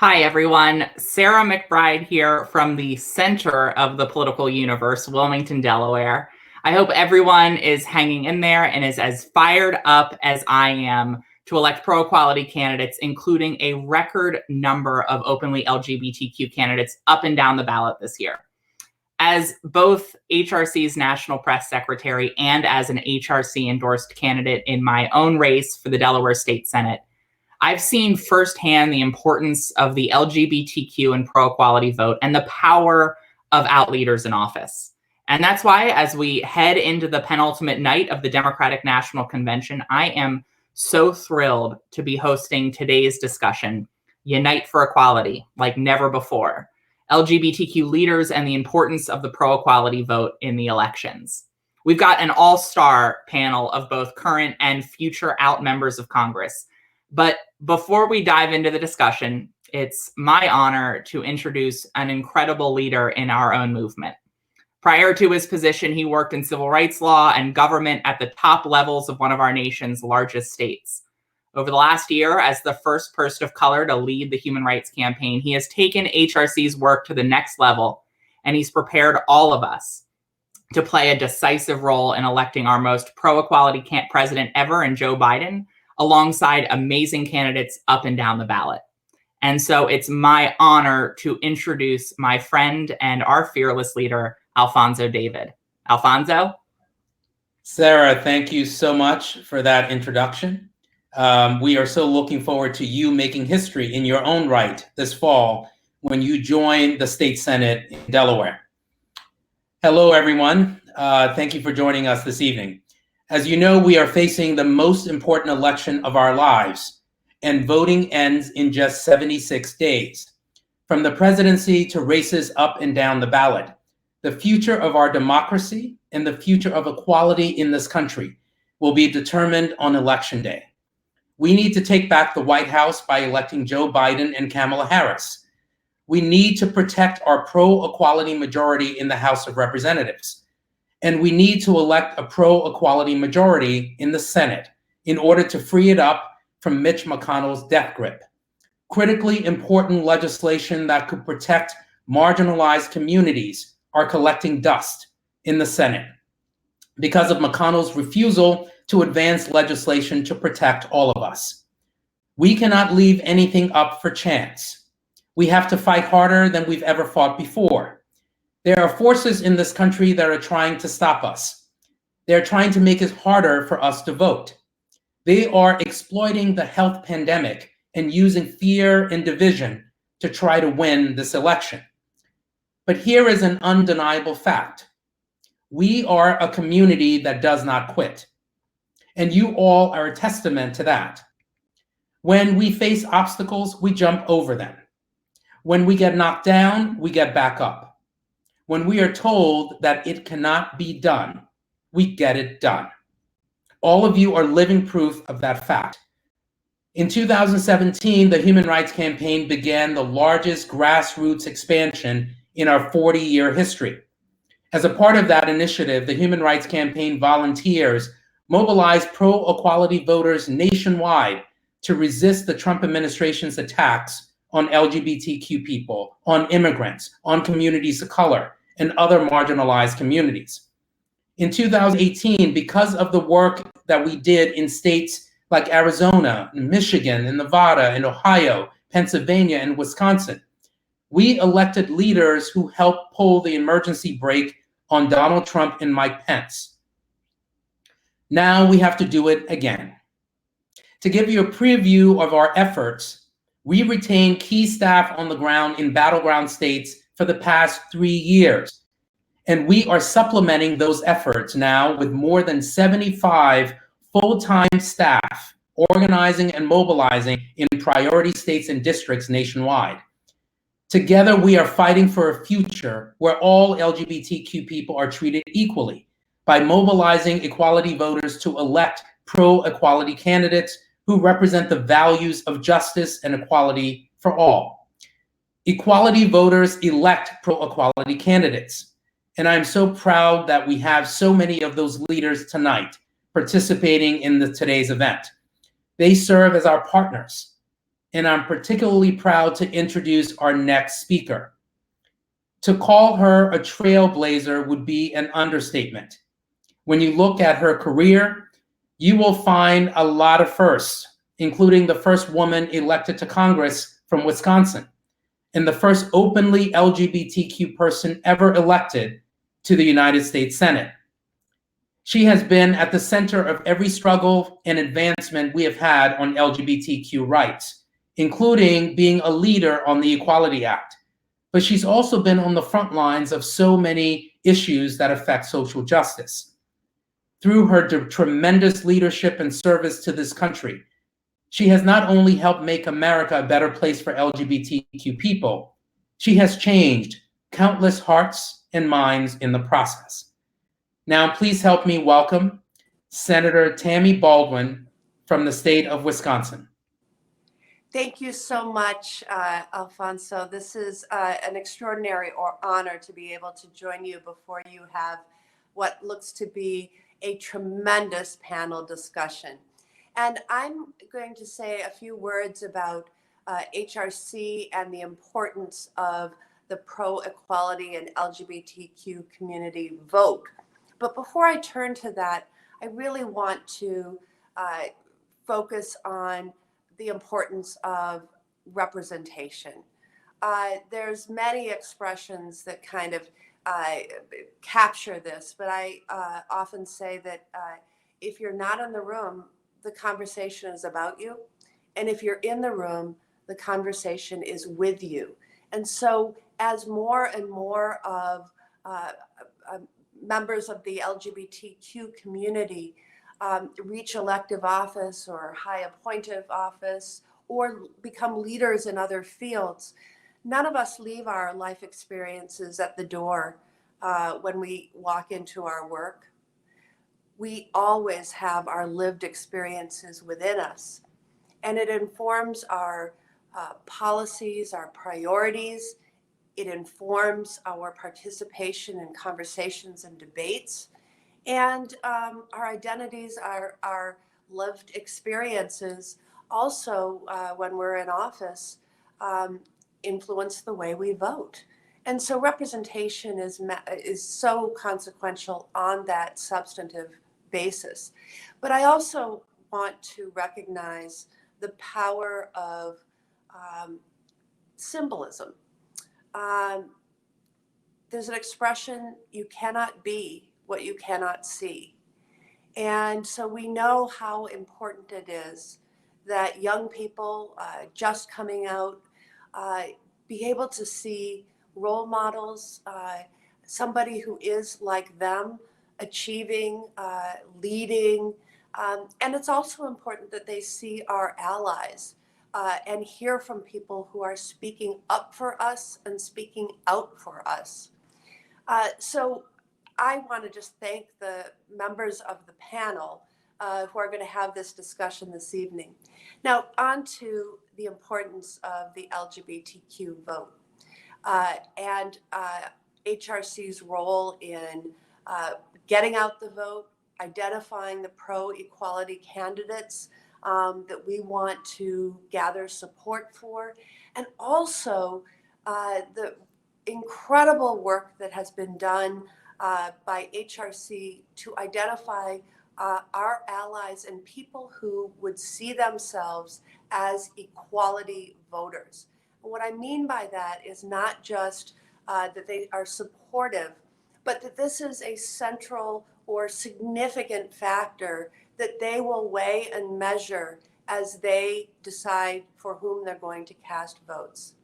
Hi, everyone. Sarah McBride here from the center of the political universe, Wilmington, Delaware. I hope everyone is hanging in there and is as fired up as I am to elect pro-equality candidates, including a record number of openly LGBTQ candidates up and down the ballot this year. As both HRC's national press secretary and as an HRC endorsed candidate in my own race for the Delaware State Senate, I've seen firsthand the importance of the LGBTQ and pro-equality vote and the power of out leaders in office. And that's why, as we head into the penultimate night of the Democratic National Convention, I am so thrilled to be hosting today's discussion, Unite for Equality, like never before, LGBTQ leaders and the importance of the pro-equality vote in the elections. We've got an all-star panel of both current and future out members of Congress. But before we dive into the discussion, it's my honor to introduce an incredible leader in our own movement. Prior to his position, he worked in civil rights law and government at the top levels of one of our nation's largest states. Over the last year, as the first person of color to lead the Human Rights Campaign, he has taken HRC's work to the next level, and he's prepared all of us to play a decisive role in electing our most pro-equality president ever in Joe Biden, alongside amazing candidates up and down the ballot. And so it's my honor to introduce my friend and our fearless leader, Alfonso David. Alfonso? Sarah, thank you so much for that introduction. We are so looking forward to you making history in your own right this fall when you join the state Senate in Delaware. Hello, everyone. Thank you for joining us this evening. As you know, we are facing the most important election of our lives, and voting ends in just 76 days. From the presidency to races up and down the ballot, the future of our democracy and the future of equality in this country will be determined on Election Day. We need to take back the White House by electing Joe Biden and Kamala Harris. We need to protect our pro-equality majority in the House of Representatives. And we need to elect a pro-equality majority in the Senate in order to free it up from Mitch McConnell's death grip. Critically important legislation that could protect marginalized communities are collecting dust in the Senate because of McConnell's refusal to advance legislation to protect all of us. We cannot leave anything up for chance. We have to fight harder than we've ever fought before. There are forces in this country that are trying to stop us. They're trying to make it harder for us to vote. They are exploiting the health pandemic and using fear and division to try to win this election. But here is an undeniable fact. We are a community that does not quit. And you all are a testament to that. When we face obstacles, we jump over them. When we get knocked down, we get back up. When we are told that it cannot be done, we get it done. All of you are living proof of that fact. In 2017, the Human Rights Campaign began the largest grassroots expansion in our 40-year history. As a part of that initiative, the Human Rights Campaign volunteers mobilized pro-equality voters nationwide to resist the Trump administration's attacks on LGBTQ people, on immigrants, on communities of color, and other marginalized communities. In 2018, because of the work that we did in states like Arizona, Michigan, and Nevada, and Ohio, Pennsylvania, and Wisconsin, we elected leaders who helped pull the emergency brake on Donald Trump and Mike Pence. Now we have to do it again. To give you a preview of our efforts, we retain key staff on the ground in battleground states for the past 3 years. And we are supplementing those efforts now with more than 75 full-time staff organizing and mobilizing in priority states and districts nationwide. Together, we are fighting for a future where all LGBTQ people are treated equally by mobilizing equality voters to elect pro-equality candidates who represent the values of justice and equality for all. Equality voters elect pro-equality candidates. And I'm so proud that we have so many of those leaders tonight participating in today's event. They serve as our partners and I'm particularly proud to introduce our next speaker. To call her a trailblazer would be an understatement. When you look at her career, you will find a lot of firsts, including the first woman elected to Congress from Wisconsin, and the first openly LGBTQ person ever elected to the United States Senate. She has been at the center of every struggle and advancement we have had on LGBTQ rights, including being a leader on the Equality Act. But she's also been on the front lines of so many issues that affect social justice. Through her tremendous leadership and service to this country, she has not only helped make America a better place for LGBTQ people, she has changed countless hearts and minds in the process. Now, please help me welcome Senator Tammy Baldwin from the state of Wisconsin. Thank you so much, Alfonso. This is an extraordinary honor to be able to join you before you have what looks to be a tremendous panel discussion. And I'm going to say a few words about HRC and the importance of the pro-equality and LGBTQ community vote. But before I turn to that, I really want to focus on the importance of representation. There's many expressions that kind of capture this, but I often say that if you're not in the room, the conversation is about you. And if you're in the room, the conversation is with you. And so as more and more of members of the LGBTQ community reach elective office or high appointive office or become leaders in other fields, none of us leave our life experiences at the door when we walk into our work. We always have our lived experiences within us, and it informs our policies, our priorities. It informs our participation in conversations and debates. And our identities, our lived experiences also, when we're in office, influence the way we vote. And so representation is so consequential on that substantive basis. But I also want to recognize the power of symbolism. There's an expression, you cannot be what you cannot see. And so we know how important it is that young people just coming out be able to see role models, somebody who is like them, achieving, leading. And it's also important that they see our allies and hear from people who are speaking up for us and speaking out for us. So I want to just thank the members of the panel who are going to have this discussion this evening. Now, on to the importance of the LGBTQ vote and HRC's role in getting out the vote, identifying the pro-equality candidates that we want to gather support for, and also the incredible work that has been done by HRC to identify our allies and people who would see themselves as equality voters. And what I mean by that is not just that they are supportive, but that this is a central or significant factor that they will weigh and measure as they decide for whom they're going to cast votes.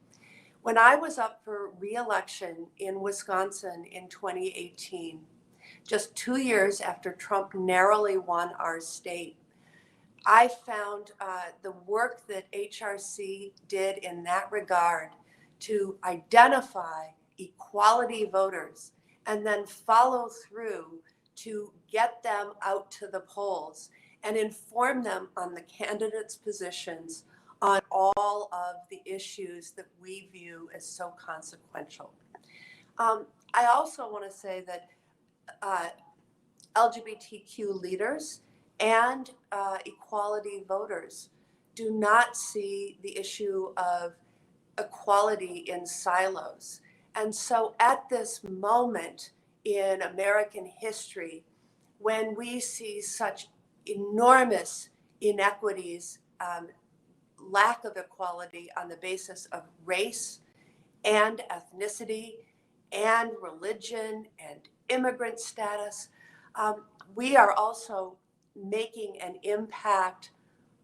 When I was up for re-election in Wisconsin in 2018, just 2 years after Trump narrowly won our state, I found the work that HRC did in that regard to identify equality voters and then follow through to get them out to the polls and inform them on the candidates' positions on all of the issues that we view as so consequential. I also want to say that LGBTQ leaders and equality voters do not see the issue of equality in silos. And so at this moment in American history, when we see such enormous inequities, lack of equality on the basis of race and ethnicity and religion and immigrant status, we are also making an impact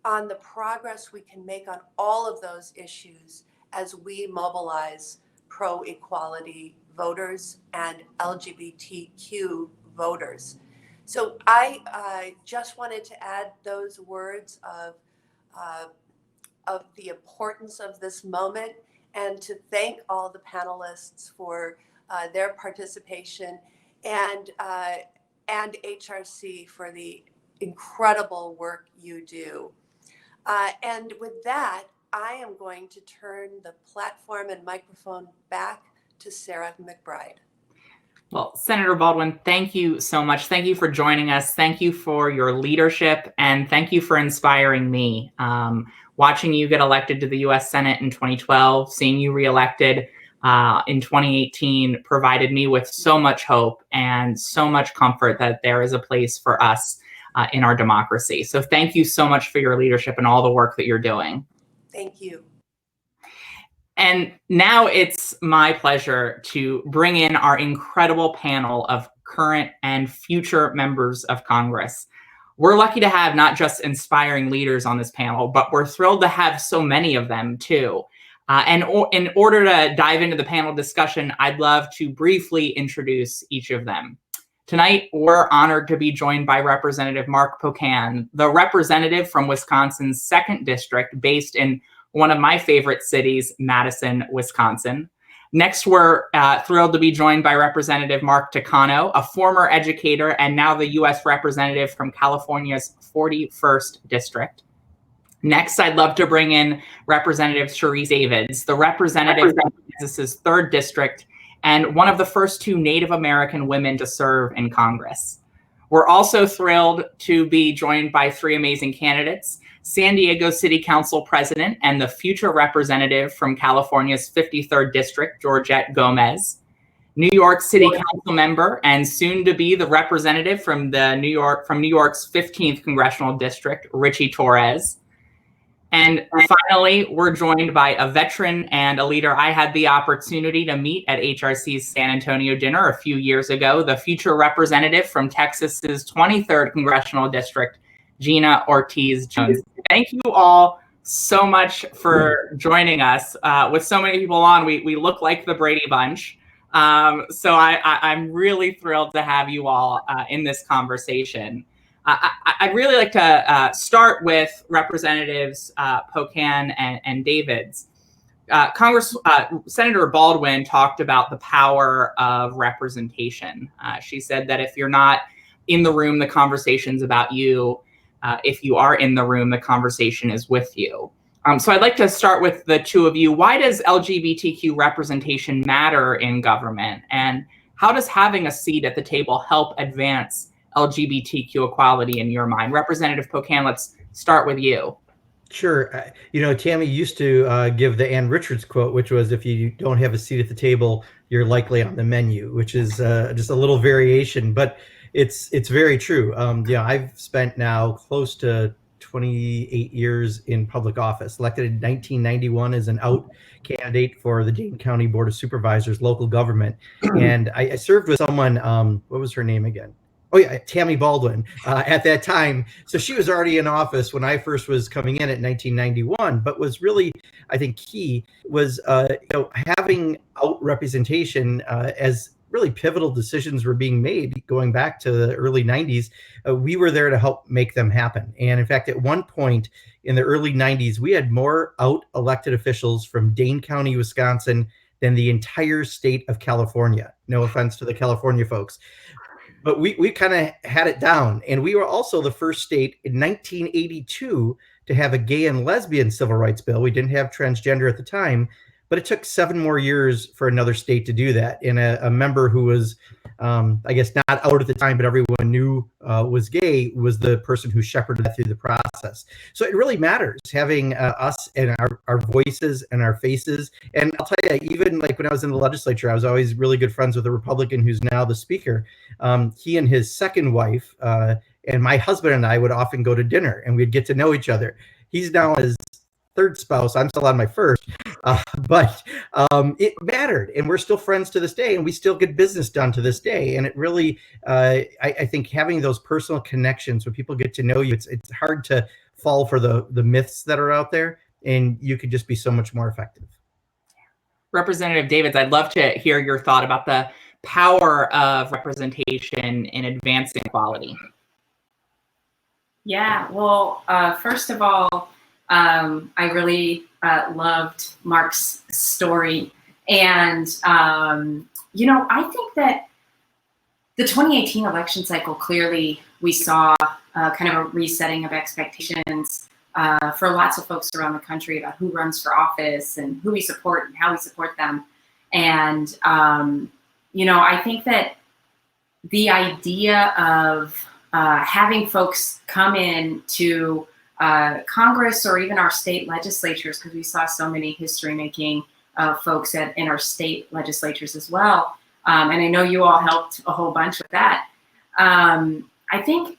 on the progress we can make on all of those issues as we mobilize pro-equality voters and LGBTQ voters. So I just wanted to add those words of the importance of this moment, and to thank all the panelists for their participation, and HRC for the incredible work you do. And with that, I am going to turn the platform and microphone back to Sarah McBride. Well, Senator Baldwin, thank you so much. Thank you for joining us. Thank you for your leadership, and thank you for inspiring me. Watching you get elected to the U.S. Senate in 2012, seeing you reelected in 2018 provided me with so much hope and so much comfort that there is a place for us in our democracy. So thank you so much for your leadership and all the work that you're doing. Thank you. And now it's my pleasure to bring in our incredible panel of current and future members of Congress. We're lucky to have not just inspiring leaders on this panel, but we're thrilled to have so many of them too. And in order to dive into the panel discussion, I'd love to briefly introduce each of them. Tonight, we're honored to be joined by Representative Mark Pocan, the representative from Wisconsin's 2nd District, based in one of my favorite cities, Madison, Wisconsin. Next, we're thrilled to be joined by Representative Mark Takano, a former educator and now the U.S. representative from California's 41st District. Next, I'd love to bring in Representative Sharice Avids, the representative from Kansas's 3rd District and one of the first 2 Native American women to serve in Congress. We're also thrilled to be joined by 3 amazing candidates: San Diego City Council President and the future representative from California's 53rd District, Georgette Gomez; New York City Council member and soon to be the representative from New York's 15th Congressional District, Richie Torres. And finally, we're joined by a veteran and a leader I had the opportunity to meet at HRC's San Antonio dinner a few years ago, the future representative from Texas's 23rd Congressional District, Gina Ortiz-Jones. Thank you all so much for joining us. With so many people on, we look like the Brady Bunch. So I'm really thrilled to have you all in this conversation. I'd really like to start with Representatives Pocan and Davids. Senator Baldwin talked about the power of representation. She said that if you're not in the room, the conversation's about you. If you are in the room, the conversation is with you. So I'd like to start with the 2 of you. Why does LGBTQ representation matter in government? And how does having a seat at the table help advance LGBTQ equality in your mind? Representative Pocan, let's start with you. Sure. Tammy used to give the Ann Richards quote, which was, if you don't have a seat at the table, you're likely on the menu, which is just a little variation, but it's very true. I've spent now close to 28 years in public office, elected in 1991 as an out candidate for the Dane County Board of Supervisors, local government. And I served with someone, what was her name again? Oh yeah, Tammy Baldwin at that time. So she was already in office when I first was coming in at 1991, but was really, I think, key was, having out representation as really pivotal decisions were being made going back to the early 90s. We were there to help make them happen. And in fact, at one point in the early 90s, we had more out elected officials from Dane County, Wisconsin than the entire state of California. No offense to the California folks. But we kind of had it down. And we were also the first state in 1982 to have a gay and lesbian civil rights bill. We didn't have transgender at the time, but it took 7 more years for another state to do that. And a member who was, I guess, not out at the time, but everyone knew was gay, was the person who shepherded that through the process. So it really matters having us and our voices and our faces. And I'll tell you, even like when I was in the legislature, I was always really good friends with a Republican who's now the speaker. He and his second wife and my husband and I would often go to dinner, and we'd get to know each other. He's now his third spouse. I'm still on my first, but it mattered, and we're still friends to this day, and we still get business done to this day. And it really, I think, having those personal connections when people get to know you, it's hard to fall for the myths that are out there, and you could just be so much more effective. Representative Davids, I'd love to hear your thought about the power of representation in advancing equality. Yeah, well, first of all, I really loved Mark's story. And, I think that the 2018 election cycle, clearly we saw kind of a resetting of expectations for lots of folks around the country about who runs for office and who we support and how we support them. And, I think that the idea of having folks come in to Congress or even our state legislatures, because we saw so many history-making folks in our state legislatures as well. And I know you all helped a whole bunch with that. I think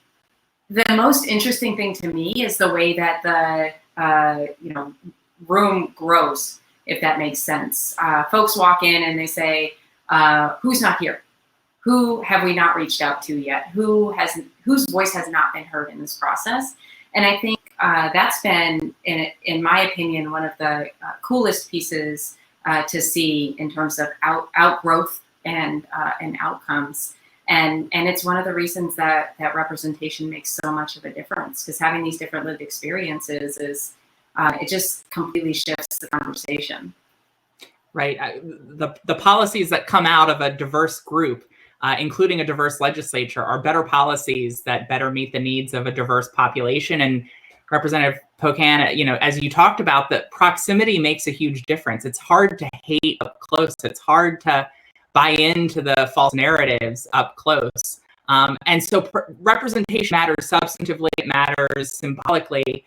the most interesting thing to me is the way that the room grows, if that makes sense. Folks walk in and they say, "Who's not here? Who have we not reached out to yet? Whose voice has not been heard in this process?" And I think that's been, in my opinion, one of the coolest pieces to see in terms of outgrowth and outcomes. And it's one of the reasons that representation makes so much of a difference, because having these different lived experiences it just completely shifts the conversation. Right. The policies that come out of a diverse group, including a diverse legislature, are better policies that better meet the needs of a diverse population. And Representative Pocan, as you talked about, that proximity makes a huge difference. It's hard to hate up close. It's hard to buy into the false narratives up close. And so representation matters substantively, it matters symbolically.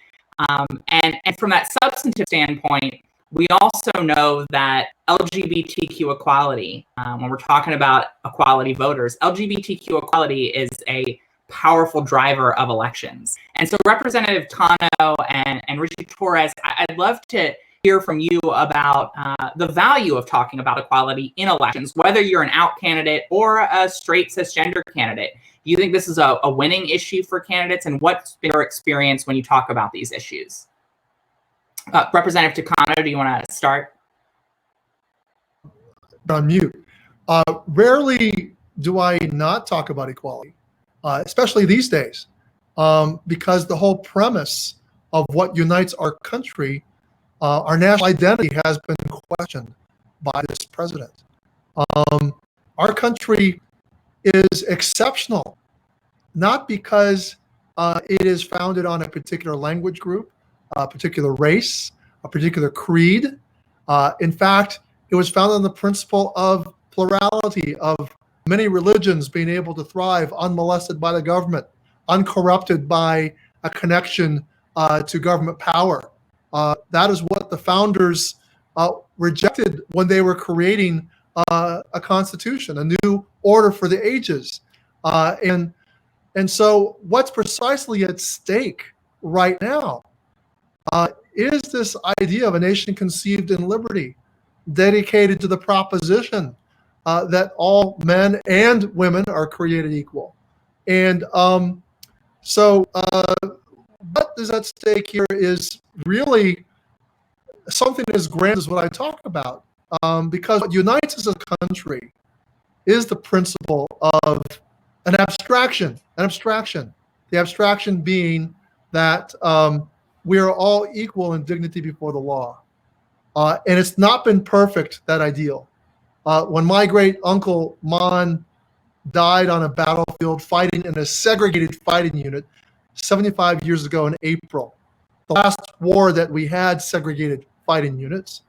And from that substantive standpoint, we also know that LGBTQ equality, when we're talking about equality voters, LGBTQ equality is a powerful driver of elections. And so Representative Tano and Richie Torres, I'd love to hear from you about the value of talking about equality in elections, whether you're an out candidate or a straight cisgender candidate. Do you think this is a winning issue for candidates, and what's been your experience when you talk about these issues? Representative Takano, do you want to start? On mute. Rarely do I not talk about equality, especially these days, because the whole premise of what unites our country, our national identity, has been questioned by this president. Our country is exceptional, not because it is founded on a particular language group, a particular race, a particular creed. In fact, it was founded on the principle of plurality, of many religions being able to thrive unmolested by the government, uncorrupted by a connection to government power. That is what the founders rejected when they were creating a constitution, a new order for the ages. And so what's precisely at stake right now is this idea of a nation conceived in liberty, dedicated to the proposition that all men and women are created equal. And so what is at stake here is really something as grand as what I talk about, because what unites us as a country is the principle of an abstraction. The abstraction being that we are all equal in dignity before the law. And it's not been perfect, that ideal. When my great uncle Mon died on a battlefield fighting in a segregated fighting unit 75 years ago in April, the last war that we had segregated fighting units,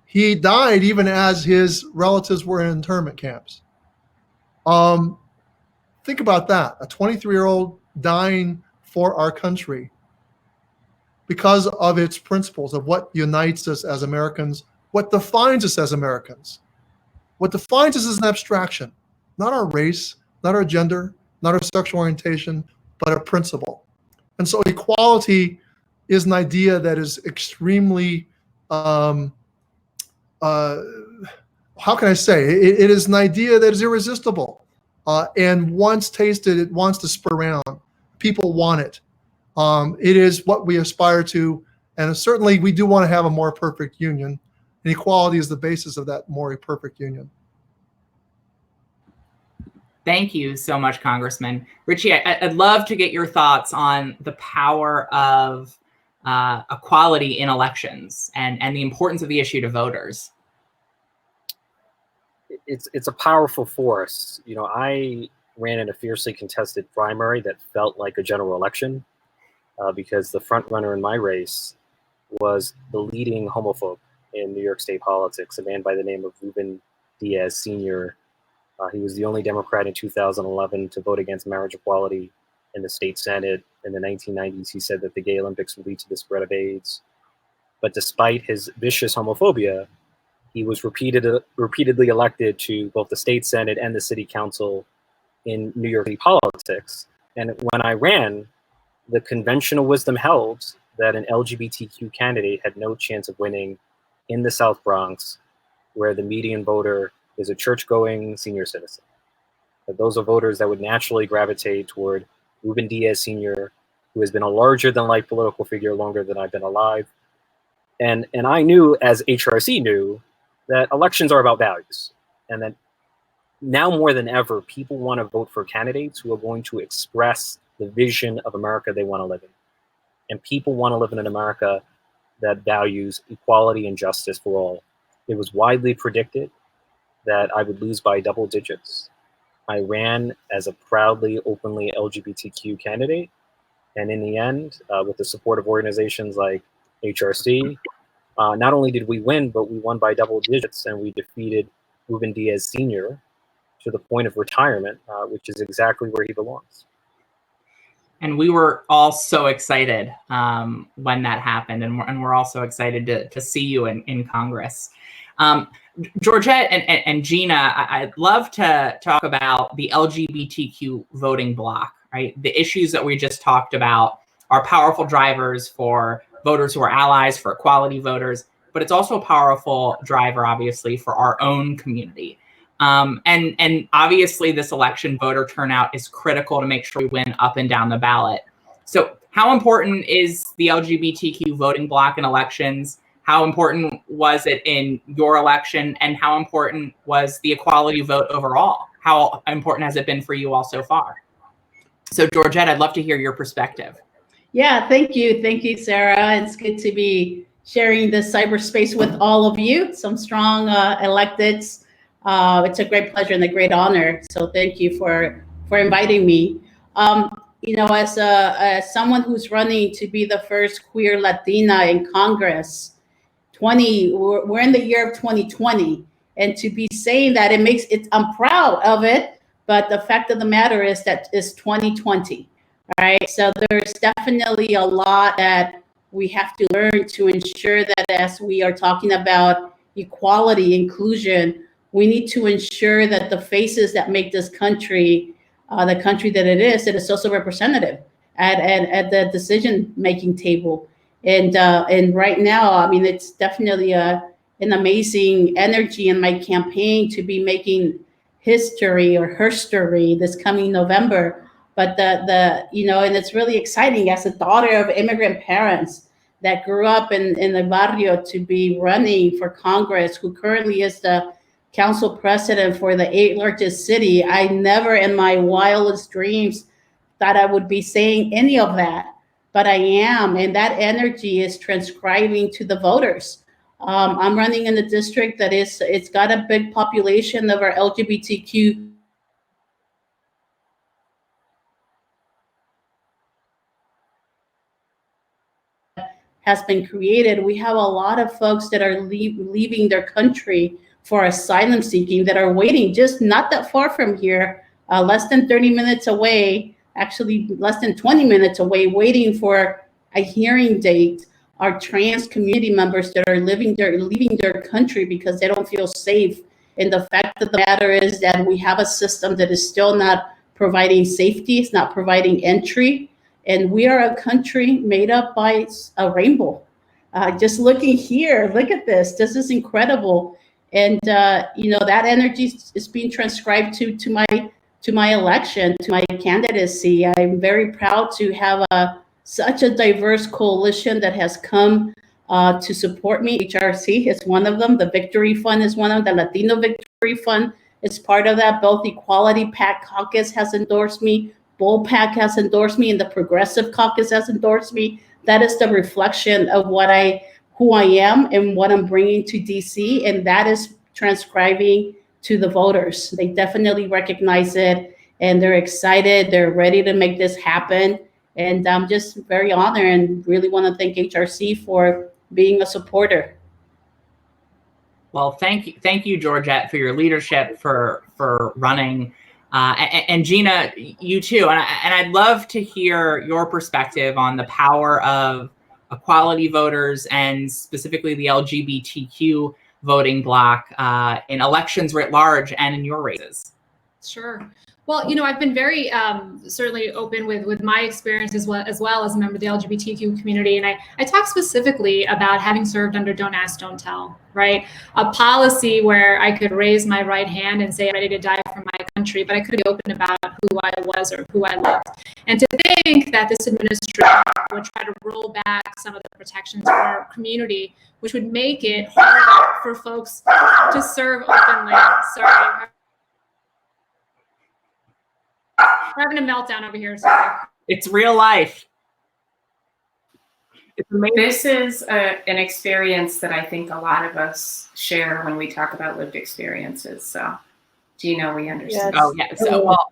He died even as his relatives were in internment camps. Think about that, a 23-year-old dying for our country because of its principles, of what unites us as Americans, what defines us as Americans. What defines us is an abstraction, not our race, not our gender, not our sexual orientation, but a principle. And so equality is an idea that is extremely, how can I say, it is an idea that is irresistible. And once tasted, it wants to spread around. People want it. It is what we aspire to. And certainly we do want to have a more perfect union. And equality is the basis of that more perfect union. Thank you so much, Congressman. Richie, I'd love to get your thoughts on the power of equality in elections and the importance of the issue to voters. It's a powerful force. You know, I ran in a fiercely contested primary that felt like a general election because the front runner in my race was the leading homophobe in New York State politics, a man by the name of Ruben Diaz Sr. He was the only Democrat in 2011 to vote against marriage equality in the state Senate. In the 1990s, he said that the gay Olympics would lead to the spread of AIDS. But despite his vicious homophobia, he was repeatedly elected to both the state Senate and the city council in New York City politics. And when I ran, the conventional wisdom held that an LGBTQ candidate had no chance of winning in the South Bronx, where the median voter is a church-going senior citizen. That those are voters that would naturally gravitate toward Ruben Diaz Sr., who has been a larger-than-life political figure longer than I've been alive. And I knew, as HRC knew, that elections are about values, and that now more than ever, people want to vote for candidates who are going to express the vision of America they want to live in. And people want to live in an America that values equality and justice for all. It was widely predicted that I would lose by double digits. I ran as a proudly, openly LGBTQ candidate. And in the end, with the support of organizations like HRC, not only did we win, but we won by double digits, and we defeated Ruben Diaz Sr. to the point of retirement, which is exactly where he belongs. And we were all so excited when that happened, and we're also excited to see you in Congress. Georgette and Gina, I'd love to talk about the LGBTQ voting bloc, right? The issues that we just talked about are powerful drivers for voters who are allies, for equality voters, but it's also a powerful driver, obviously, for our own community. And obviously this election voter turnout is critical to make sure we win up and down the ballot. So how important is the LGBTQ voting bloc in elections? How important was it in your election? And how important was the equality vote overall? How important has it been for you all so far? So Georgette, I'd love to hear your perspective. Yeah, thank you. Thank you, Sarah. It's good to be sharing this cyberspace with all of you, some strong electeds. It's a great pleasure and a great honor. So thank you for inviting me. You know, as someone who's running to be the first queer Latina in Congress, we're in the year of 2020, and to be saying that I'm proud of it. But the fact of the matter is that it's 2020, right? So there's definitely a lot that we have to learn to ensure that as we are talking about equality, inclusion, we need to ensure that the faces that make this country the country that it is also representative at the decision-making table. And right now, I mean, it's definitely an amazing energy in my campaign to be making history or herstory this coming November. But you know, and it's really exciting as a daughter of immigrant parents that grew up in the barrio to be running for Congress, who currently is the council president for the 8th largest city. I never in my wildest dreams thought I would be saying any of that, but I am, and that energy is transcribing to the voters. I'm running in a district that it's got a big population of our LGBTQ has been created. We have a lot of folks that are leaving their country for asylum seeking that are waiting just not that far from here, less than 30 minutes away, actually less than 20 minutes away, waiting for a hearing date. Our trans community members that are leaving their country because they don't feel safe. And the fact of the matter is that we have a system that is still not providing safety, it's not providing entry. And we are a country made up by a rainbow. Just looking here, look at this. This is incredible. And that energy is being transcribed to my election, to my candidacy. I'm very proud to have such a diverse coalition that has come to support me. HRC is one of them. The Victory Fund is one of them. The Latino Victory Fund is part of that. Both Equality PAC Caucus has endorsed me. Bull PAC has endorsed me, and the Progressive Caucus has endorsed me. That is the reflection of who I am and what I'm bringing to DC, and that is transcribing to the voters. They definitely recognize it, and they're excited. They're ready to make this happen, and I'm just very honored and really want to thank HRC for being a supporter. Well, thank you, Georgette, for your leadership, for running, and Gina, you too. And I'd love to hear your perspective on the power of equality voters and specifically the LGBTQ voting bloc in elections writ large and in your races. Sure. Well, I've been very certainly open with my experience as well as a member of the LGBTQ community. And I talk specifically about having served under Don't Ask, Don't Tell, right? A policy where I could raise my right hand and say I'm ready to die for my country, but I couldn't be open about who I was or who I loved. And to think that this administration would try to roll back some of the protections for our community, which would make it harder for folks to serve openly. Sorry. We're having a meltdown over here. Sorry. It's real life. It's amazing. This is an experience that I think a lot of us share when we talk about lived experiences. So, Gina, we understand. Yes. Oh yeah. So, well,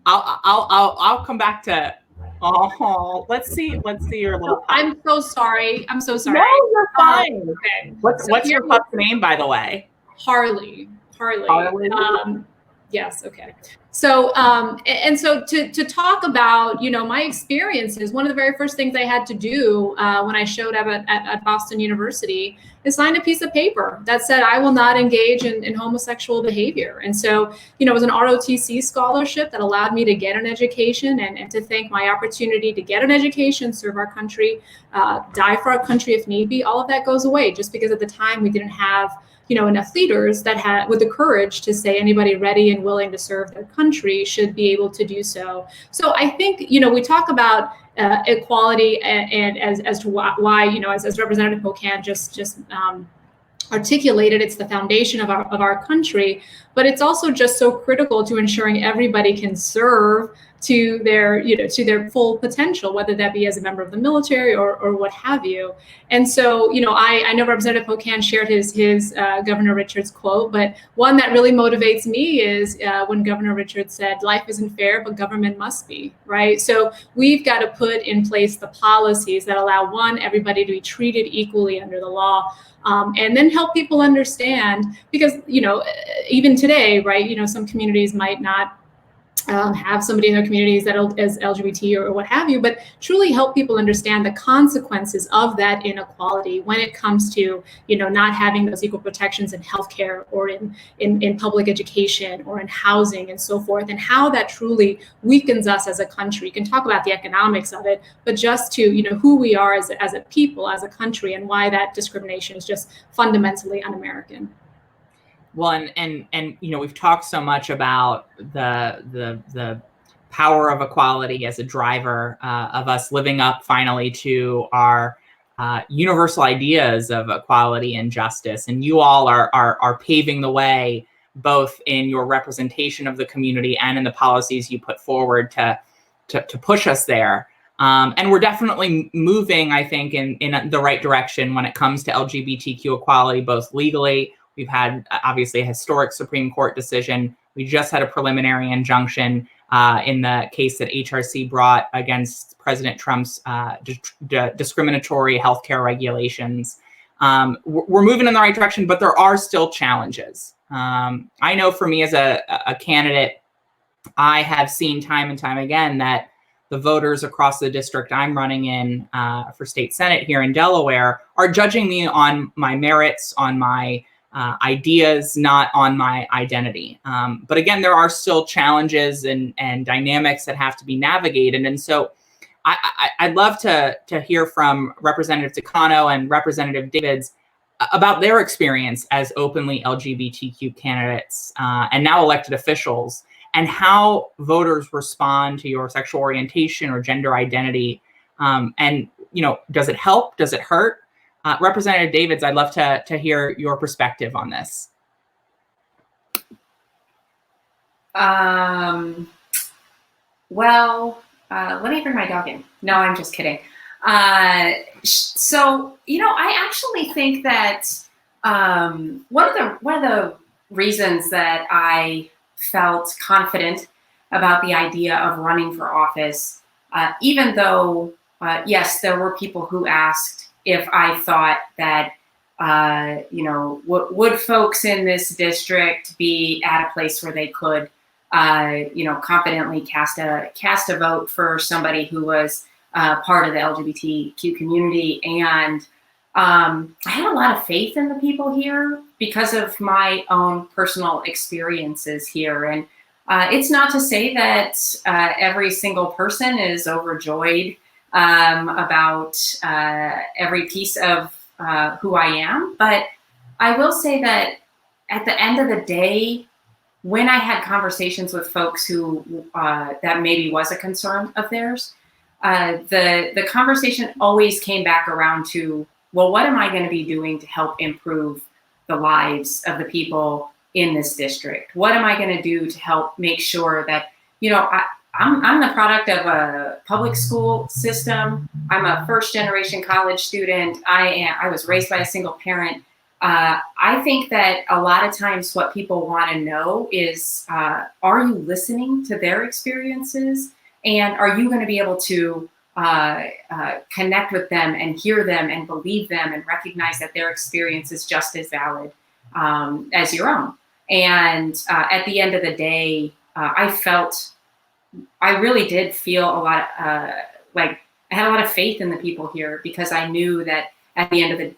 I'll come back to. Oh, let's see your little. I'm so sorry. I'm so sorry. No, you're fine. Okay. What's your pup's name, by the way? Harley. Harley. Yes. Okay. So, and so to talk about, my experiences, one of the very first things I had to do when I showed up at Boston University is sign a piece of paper that said, I will not engage in homosexual behavior. And so, it was an ROTC scholarship that allowed me to get an education and to thank my opportunity to get an education, serve our country, die for our country if need be. All of that goes away just because at the time we didn't have enough leaders that had with the courage to say anybody ready and willing to serve their country should be able to do so. So I think, we talk about equality and as to why, as Representative Pocan just articulated, it's the foundation of our country, but it's also just so critical to ensuring everybody can serve to their full potential, whether that be as a member of the military or what have you. And so, I know Representative Pocan shared his Governor Richards quote, but one that really motivates me is when Governor Richards said, life isn't fair, but government must be, right? So we've got to put in place the policies that allow everybody to be treated equally under the law. And then help people understand, because, even today, right, some communities might not have somebody in their communities that is LGBT or what have you, but truly help people understand the consequences of that inequality when it comes to, not having those equal protections in healthcare or in public education or in housing and so forth, and how that truly weakens us as a country. You can talk about the economics of it, but just to, who we are as a people, as a country, and why that discrimination is just fundamentally un-American. Well, and we've talked so much about the power of equality as a driver of us living up finally to our universal ideas of equality and justice. And you all are paving the way, both in your representation of the community and in the policies you put forward to push us there. And we're definitely moving, I think, in the right direction when it comes to LGBTQ equality, both legally. We've had, obviously, a historic Supreme Court decision. We just had a preliminary injunction in the case that HRC brought against President Trump's discriminatory healthcare regulations. We're moving in the right direction, but there are still challenges. I know for me as a candidate, I have seen time and time again that the voters across the district I'm running in for state senate here in Delaware are judging me on my merits, on my ideas, not on my identity. But again, there are still challenges and dynamics that have to be navigated. And so I'd love to hear from Representative Takano and Representative Davids about their experience as openly LGBTQ candidates and now elected officials, and how voters respond to your sexual orientation or gender identity. And, does it help? Does it hurt? Representative Davids, I'd love to hear your perspective on this. Well, let me bring my dog in. No, I'm just kidding. So, I actually think that one of the reasons that I felt confident about the idea of running for office, even though, yes, there were people who asked if I thought that, would folks in this district be at a place where they could, confidently cast a vote for somebody who was part of the LGBTQ community. And I had a lot of faith in the people here because of my own personal experiences here. And it's not to say that every single person is overjoyed about every piece of who I am. But I will say that at the end of the day, when I had conversations with folks who that maybe was a concern of theirs, the conversation always came back around to, well, what am I going to be doing to help improve the lives of the people in this district? What am I going to do to help make sure that, I'm the product of a public school system. I'm a first generation college student. I was raised by a single parent. I think that a lot of times what people want to know is, are you listening to their experiences? And are you going to be able to connect with them and hear them and believe them and recognize that their experience is just as valid as your own? And at the end of the day, I really did feel a lot like I had a lot of faith in the people here, because I knew that at the end of the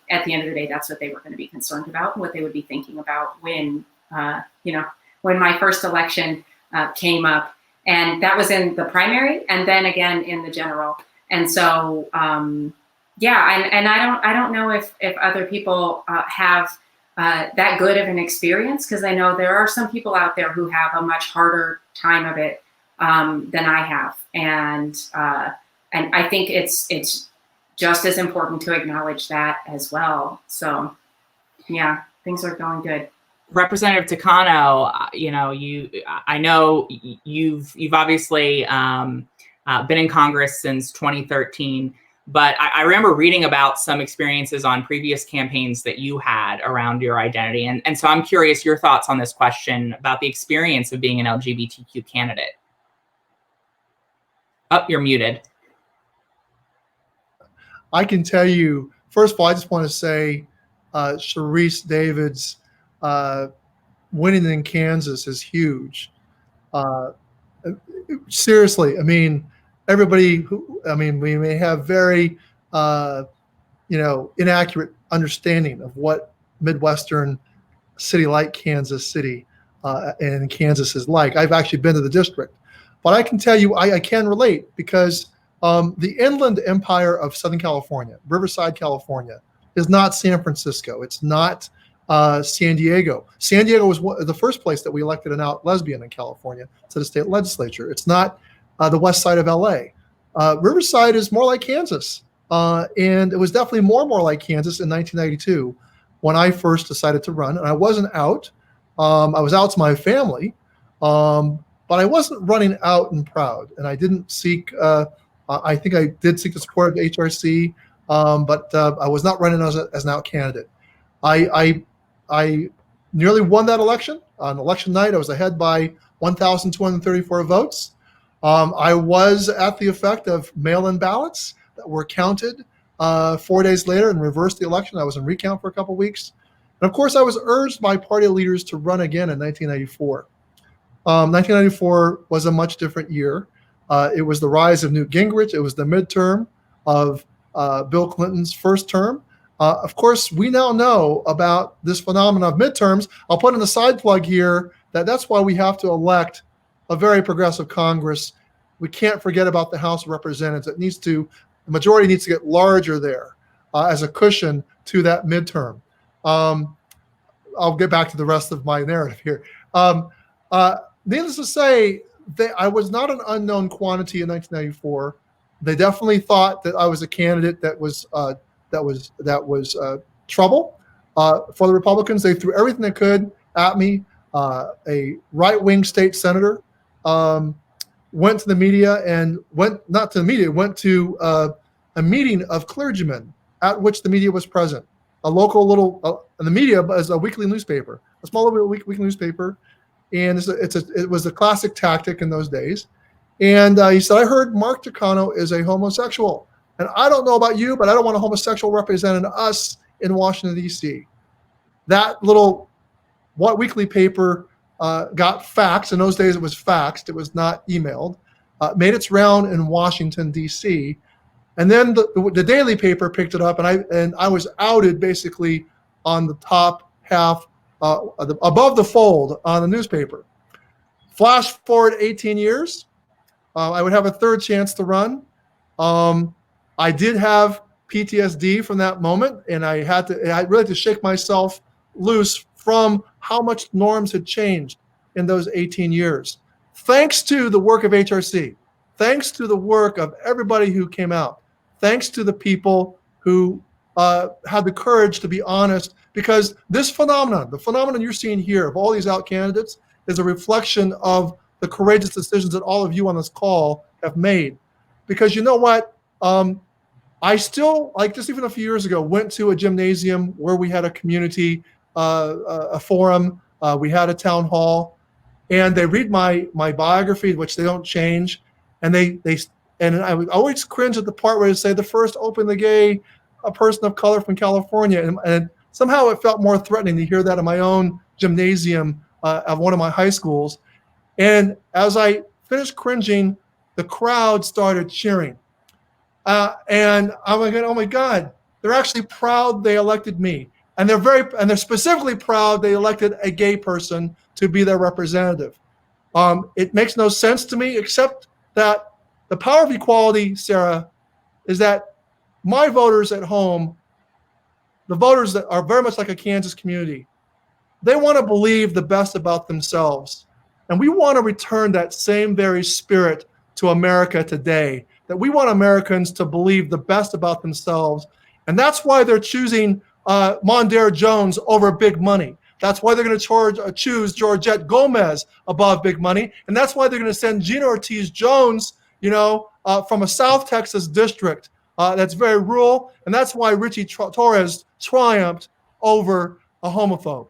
day, that's what they were going to be concerned about and what they would be thinking about when my first election came up. And that was in the primary, and then again in the general. And so, and I don't know if other people have that good of an experience, because I know there are some people out there who have a much harder time of it than I have. And I think it's just as important to acknowledge that as well. So, yeah, things are going good. Representative Takano, I know you've obviously been in Congress since 2013, but I remember reading about some experiences on previous campaigns that you had around your identity. And so I'm curious your thoughts on this question about the experience of being an LGBTQ candidate. Oh, you're muted. I can tell you, first of all, I just want to say Sharice Davids winning in Kansas is huge. Seriously, I mean, we may have very, inaccurate understanding of what Midwestern city like Kansas City and Kansas is like. I've actually been to the district, but I can tell you, I can relate, because the inland empire of Southern California, Riverside, California, is not San Francisco. It's not San Diego. San Diego was the first place that we elected an out lesbian in California to the state legislature. It's not the west side of LA. Riverside is more like Kansas. And it was definitely more like Kansas in 1992 when I first decided to run. And I wasn't out. I was out to my family, but I wasn't running out and proud. And I didn't seek, I think I did seek the support of the HRC, but I was not running as an out candidate. I nearly won that election. On election night, I was ahead by 1,234 votes. I was at the effect of mail-in ballots that were counted 4 days later and reversed the election. I was in recount for a couple weeks. And of course, I was urged by party leaders to run again in 1994. 1994 was a much different year. It was the rise of Newt Gingrich. It was the midterm of Bill Clinton's first term. Of course, we now know about this phenomenon of midterms. I'll put in a side plug here that's why we have to elect a very progressive Congress. We can't forget about the House of Representatives. The majority needs to get larger there as a cushion to that midterm. I'll get back to the rest of my narrative here. Needless to say, I was not an unknown quantity in 1994. They definitely thought that I was a candidate that was trouble for the Republicans. They threw everything they could at me. A right-wing state senator went to the media and went to a meeting of clergymen at which the media was present. A local and the media is a weekly newspaper, a small little weekly newspaper, and it was a classic tactic in those days. And he said, "I heard Mark Takano is a homosexual, and I don't know about you, but I don't want a homosexual representing us in Washington, D.C." That little weekly paper got faxed. In those days, it was faxed. It was not emailed. Made its round in Washington, D.C. And then the daily paper picked it up, and I was outed basically on the top half, above the fold on the newspaper. Flash forward 18 years. I would have a third chance to run. I did have PTSD from that moment, and I really had to shake myself loose from how much norms had changed in those 18 years. Thanks to the work of HRC, thanks to the work of everybody who came out, thanks to the people who had the courage to be honest, because this phenomenon, the phenomenon you're seeing here of all these out candidates, is a reflection of the courageous decisions that all of you on this call have made. Because you know what? I still, like just even a few years ago, went to a gymnasium where we had a community, a forum, we had a town hall, and they read my biography, which they don't change, and I would always cringe at the part where they say the first openly gay a person of color from California, and somehow it felt more threatening to hear that in my own gymnasium of one of my high schools. And as I finished cringing, the crowd started cheering. And I'm like, oh my God, they're actually proud they elected me. And they're specifically proud they elected a gay person to be their representative. It makes no sense to me, except that the power of equality, Sarah, is that my voters at home, the voters that are very much like a Kansas community, they want to believe the best about themselves. And we want to return that same very spirit to America today, that we want Americans to believe the best about themselves. And that's why they're choosing Mondaire Jones over big money. That's why they're going to choose Georgette Gomez above big money. And that's why they're going to send Gina Ortiz Jones, from a South Texas district that's very rural. And that's why Richie Torres triumphed over a homophobe.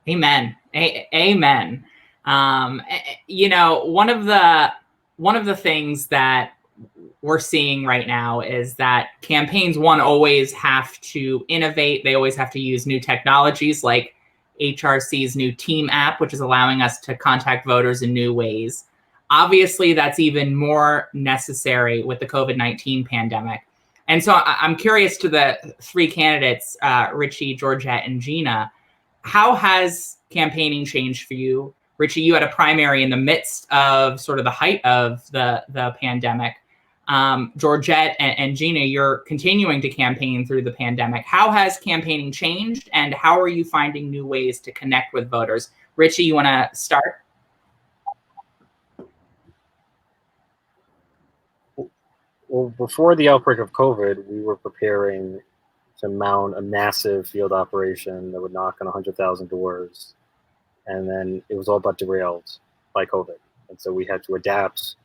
Amen. Amen. One of the things that we're seeing right now is that campaigns, always have to innovate. They always have to use new technologies like HRC's new Team app, which is allowing us to contact voters in new ways. Obviously, that's even more necessary with the COVID-19 pandemic. And so I'm curious to the three candidates, Richie, Georgette, and Gina, how has campaigning changed for you? Richie, you had a primary in the midst of sort of the height of the pandemic. Georgette and Gina, you're continuing to campaign through the pandemic. How has campaigning changed, and how are you finding new ways to connect with voters? Richie, you want to start? Well, before the outbreak of COVID, we were preparing to mount a massive field operation that would knock on 100,000 doors. And then it was all but derailed by COVID. And so we had to adapt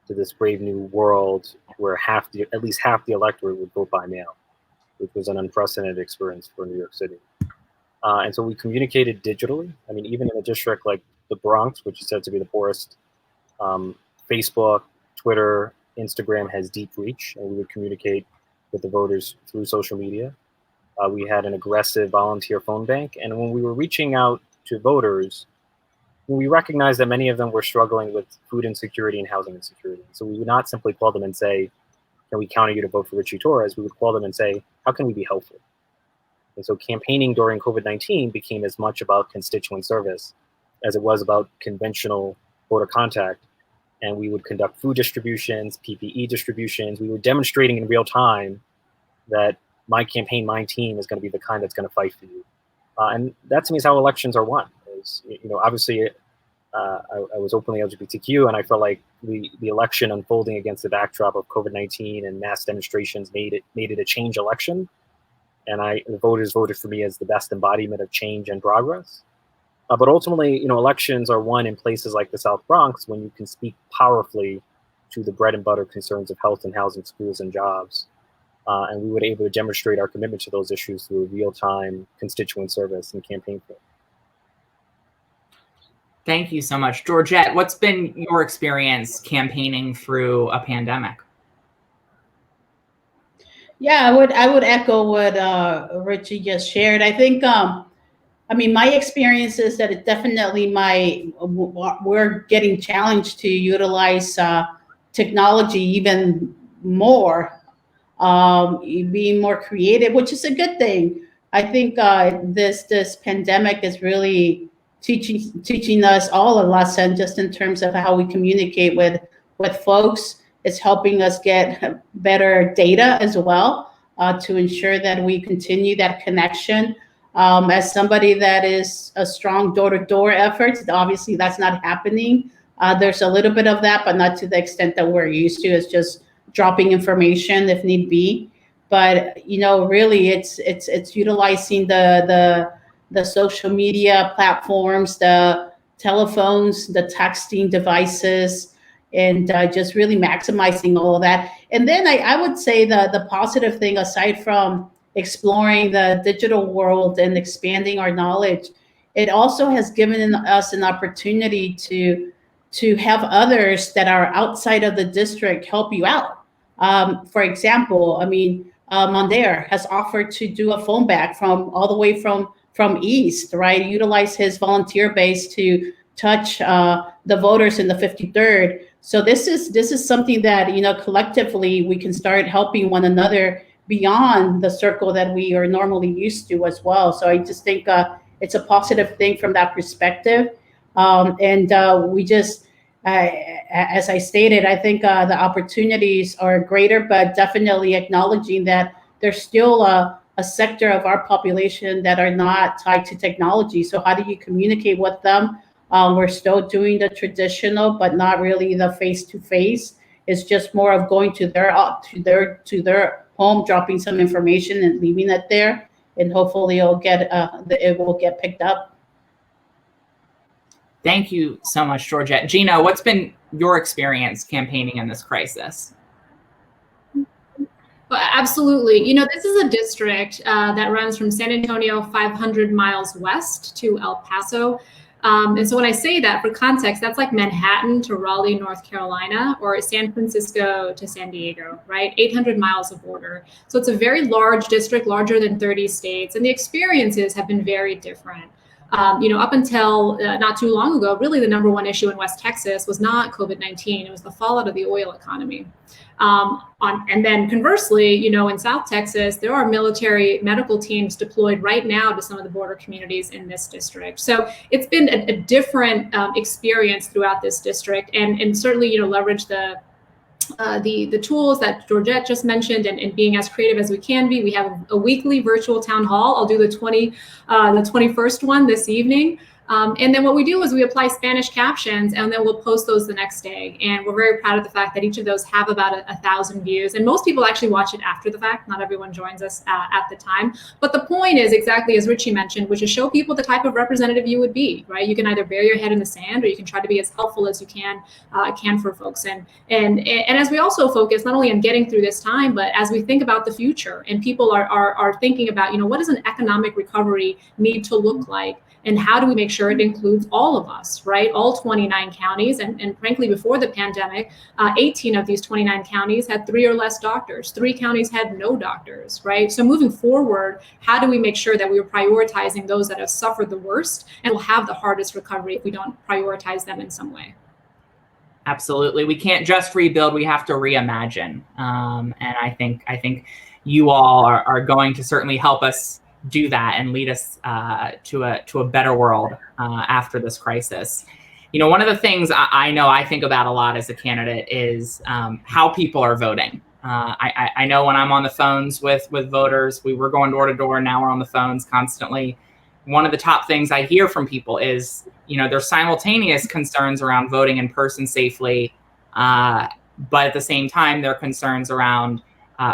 to this brave new world where at least half the electorate would vote by mail, which was an unprecedented experience for New York City. And so we communicated digitally. I mean, even in a district like the Bronx, which is said to be the poorest Facebook, Twitter, Instagram has deep reach, and we would communicate with the voters through social media. We had an aggressive volunteer phone bank, and when we were reaching out to voters, we recognized that many of them were struggling with food insecurity and housing insecurity. So we would not simply call them and say, can we count on you to vote for Richie Torres? We would call them and say, how can we be helpful? And so campaigning during COVID-19 became as much about constituent service as it was about conventional voter contact. And we would conduct food distributions, PPE distributions. We were demonstrating in real time that my campaign, my team is going to be the kind that's going to fight for you. And that to me is how elections are won. Obviously, I was openly LGBTQ, and I felt like the election unfolding against the backdrop of COVID-19 and mass demonstrations made it a change election. And the voters voted for me as the best embodiment of change and progress. But ultimately, elections are won in places like the South Bronx when you can speak powerfully to the bread and butter concerns of health and housing, schools, and jobs. And we were able to demonstrate our commitment to those issues through real-time constituent service and campaign for. Thank you so much. Georgette, what's been your experience campaigning through a pandemic? Yeah, I would echo what Richie just shared. I think, my experience is that it definitely we're getting challenged to utilize technology even more, being more creative, which is a good thing. I think this pandemic is really teaching us all a lesson just in terms of how we communicate with folks. It's helping us get better data as well to ensure that we continue that connection. As somebody that is a strong door-to-door effort, obviously that's not happening. There's a little bit of that, but not to the extent that we're used to. It's just dropping information if need be. But really, it's utilizing the social media platforms, the telephones, the texting devices, and just really maximizing all of that. And then I would say the positive thing, aside from exploring the digital world and expanding our knowledge, it also has given us an opportunity to have others that are outside of the district help you out. For example, Mondaire has offered to do a phone back all the way from East, right? Utilize his volunteer base to touch the voters in the 53rd. So this is something that collectively we can start helping one another beyond the circle that we are normally used to as well. So I just think it's a positive thing from that perspective. We just, as I stated, I think the opportunities are greater, but definitely acknowledging that there's still a sector of our population that are not tied to technology. So how do you communicate with them? We're still doing the traditional, but not really the face-to-face. It's just more of going to their home, dropping some information and leaving it there, and hopefully it will get picked up. Thank you so much, Georgette. Gino, what's been your experience campaigning in this crisis? Well, absolutely. This is a district that runs from San Antonio 500 miles west to El Paso. And so when I say that, for context, that's like Manhattan to Raleigh, North Carolina, or San Francisco to San Diego, right? 800 miles of border. So it's a very large district, larger than 30 states, and the experiences have been very different. Up until not too long ago, really the number one issue in West Texas was not COVID-19, it was the fallout of the oil economy. And then conversely, in South Texas, there are military medical teams deployed right now to some of the border communities in this district. So it's been a different experience throughout this district, and certainly, leverage the tools that Georgette just mentioned, and being as creative as we can be. We have a weekly virtual town hall. I'll do the 21st one this evening. And then what we do is we apply Spanish captions, and then we'll post those the next day. And we're very proud of the fact that each of those have about 1,000 views. And most people actually watch it after the fact. Not everyone joins us at the time. But the point is exactly as Richie mentioned, which is show people the type of representative you would be, right? You can either bury your head in the sand, or you can try to be as helpful as you can for folks. And as we also focus not only on getting through this time, but as we think about the future, and people are thinking about, what does an economic recovery need to look like? And how do we make sure it includes all of us, right? All 29 counties. And frankly, before the pandemic, 18 of these 29 counties had 3 or less doctors. 3 counties had no doctors, right? So moving forward, how do we make sure that we're prioritizing those that have suffered the worst and will have the hardest recovery if we don't prioritize them in some way? Absolutely. We can't just rebuild, we have to reimagine. And I think you all are going to certainly help us do that and lead us to a better world after this crisis. You know, one of the things I know I think about a lot as a candidate is how people are voting. I know when I'm on the phones with voters, we were going door to door, now we're on the phones constantly. One of the top things I hear from people is, you know, there's simultaneous concerns around voting in person safely, but at the same time, there are concerns around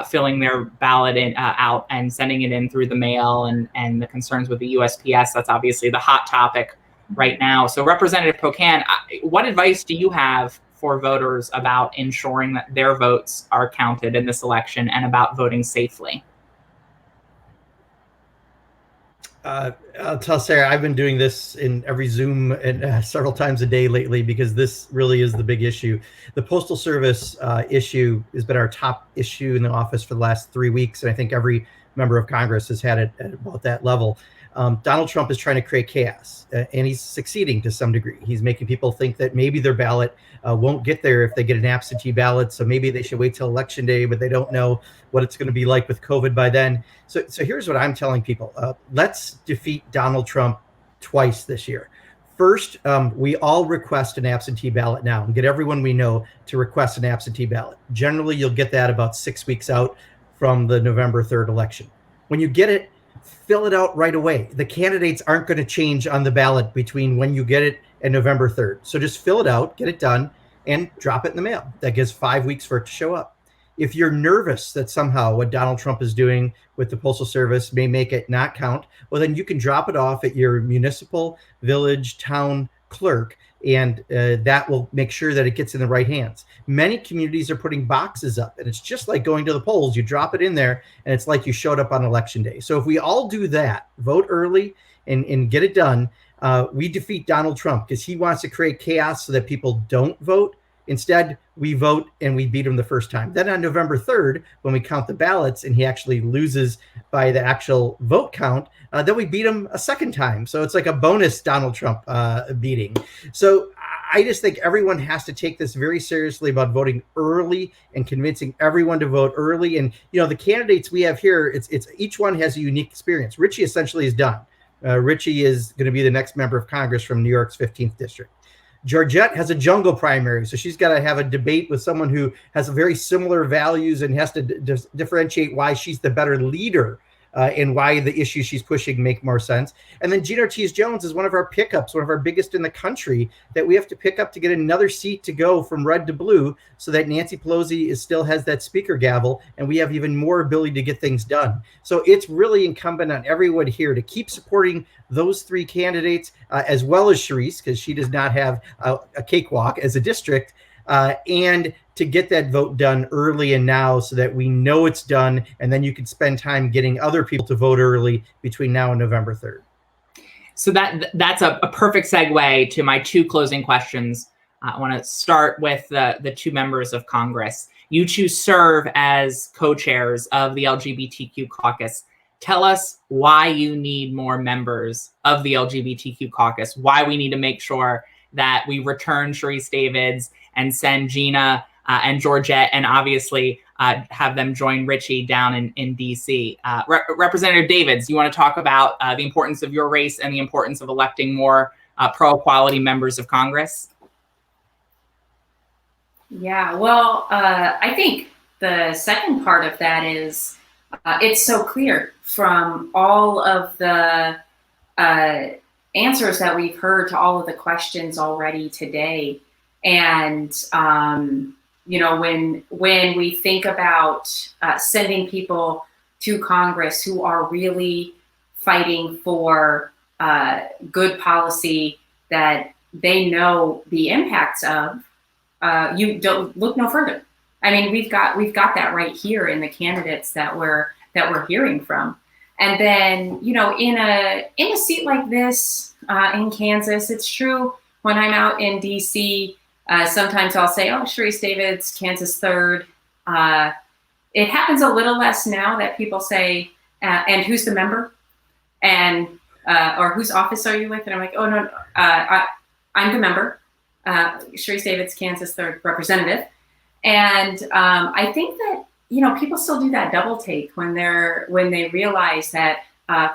filling their ballot out and sending it in through the mail, and the concerns with the USPS. That's obviously the hot topic right now. So Representative Pocan, what advice do you have for voters about ensuring that their votes are counted in this election and about voting safely? I'll tell Sarah, I've been doing this in every Zoom and several times a day lately because this really is the big issue. The Postal Service issue has been our top issue in the office for the last 3 weeks, and I think every member of Congress has had it at about that level. Donald Trump is trying to create chaos, and he's succeeding to some degree. He's making people think that maybe their ballot won't get there if they get an absentee ballot, so maybe they should wait till Election Day, but they don't know what it's going to be like with COVID by then. So here's what I'm telling people. Let's defeat Donald Trump twice this year. First, we all request an absentee ballot now and get everyone we know to request an absentee ballot. Generally, you'll get that about 6 weeks out from the November 3rd election. When you get it, fill it out right away. The candidates aren't going to change on the ballot between when you get it and November 3rd. So just fill it out, get it done, and drop it in the mail. That gives 5 weeks for it to show up. If you're nervous that somehow what Donald Trump is doing with the Postal Service may make it not count, well, then you can drop it off at your municipal, village, town clerk, and that will make sure that it gets in the right hands. Many communities are putting boxes up, and it's just like going to the polls. You drop it in there, and it's like you showed up on Election Day. So if we all do that, vote early and get it done, we defeat Donald Trump because he wants to create chaos so that people don't vote. Instead, we vote and we beat him the first time. Then on November 3rd, when we count the ballots and he actually loses by the actual vote count, then we beat him a second time. So it's like a bonus Donald Trump beating. So I just think everyone has to take this very seriously about voting early and convincing everyone to vote early. And, you know, the candidates we have here, it's each one has a unique experience. Richie essentially is done. Richie is going to be the next member of Congress from New York's 15th district. Georgette has a jungle primary, so she's got to have a debate with someone who has very similar values and has to differentiate why she's the better leader and why the issues she's pushing make more sense. And then Gene Ortiz-Jones is one of our pickups, one of our biggest in the country that we have to pick up to get another seat to go from red to blue so that Nancy Pelosi still has that speaker gavel and we have even more ability to get things done. So it's really incumbent on everyone here to keep supporting those 3 candidates as well as Sharice, because she does not have a cakewalk as a district, and to get that vote done early and now so that we know it's done, and then you can spend time getting other people to vote early between now and November 3rd. So that's a perfect segue to my 2 closing questions. I want to start with the 2 members of Congress. You 2 serve as co-chairs of the LGBTQ caucus. Tell us why you need more members of the LGBTQ caucus, why we need to make sure that we return Sharice Davids and send Gina and Georgette, and obviously have them join Richie down in DC. Representative Davids, you want to talk about the importance of your race and the importance of electing more pro-equality members of Congress? Yeah, well, I think the second part of that is it's so clear from all of the answers that we've heard to all of the questions already today. And, you know, when we think about sending people to Congress who are really fighting for good policy that they know the impacts of, you don't look no further. I mean, we've got that right here in the candidates that we're hearing from. And then, you know, in a seat like this in Kansas, it's true when I'm out in DC, sometimes I'll say, oh, Sharice Davids, Kansas 3rd. It happens a little less now that people say, and who's the member? And or whose office are you with? And I'm like, oh, no, I'm the member. Sharice Davids, Kansas 3rd representative. And I think that, you know, people still do that double take when they realize that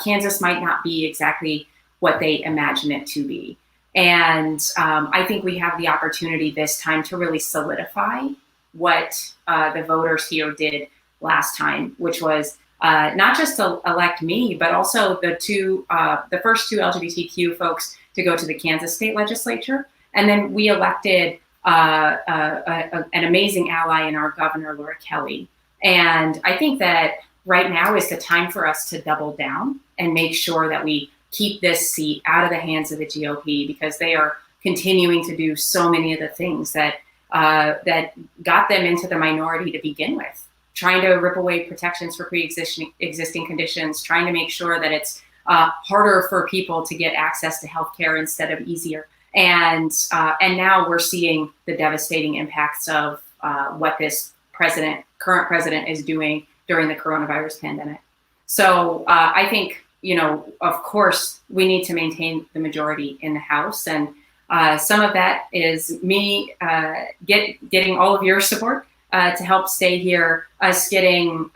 Kansas might not be exactly what they imagine it to be. And I think we have the opportunity this time to really solidify what the voters here did last time, which was not just to elect me, but also the first two LGBTQ folks to go to the Kansas state legislature. And then we elected an amazing ally in our governor, Laura Kelly. And I think that right now is the time for us to double down and make sure that we keep this seat out of the hands of the GOP, because they are continuing to do so many of the things that that got them into the minority to begin with, trying to rip away protections for existing conditions, trying to make sure that it's harder for people to get access to healthcare instead of easier. And now we're seeing the devastating impacts of what this current president is doing during the coronavirus pandemic. So I think, you know, of course, we need to maintain the majority in the House. And some of that is me getting all of your support to help stay here, us getting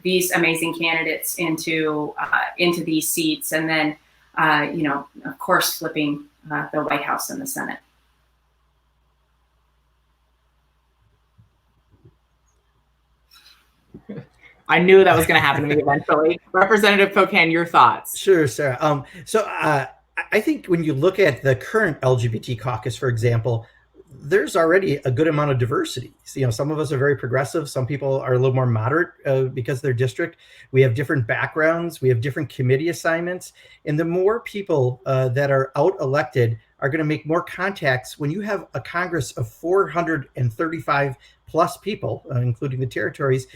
these amazing candidates into these seats, and then, you know, of course, flipping the White House and the Senate. I knew that was going to happen to me eventually. Representative Pocan, your thoughts? Sure, Sarah. I think when you look at the current LGBT caucus, for example, there's already a good amount of diversity. So, you know, some of us are very progressive. Some people are a little more moderate because of their district. We have different backgrounds. We have different committee assignments. And the more people that are out elected are going to make more contacts. When you have a Congress of 435 plus people, including the territories,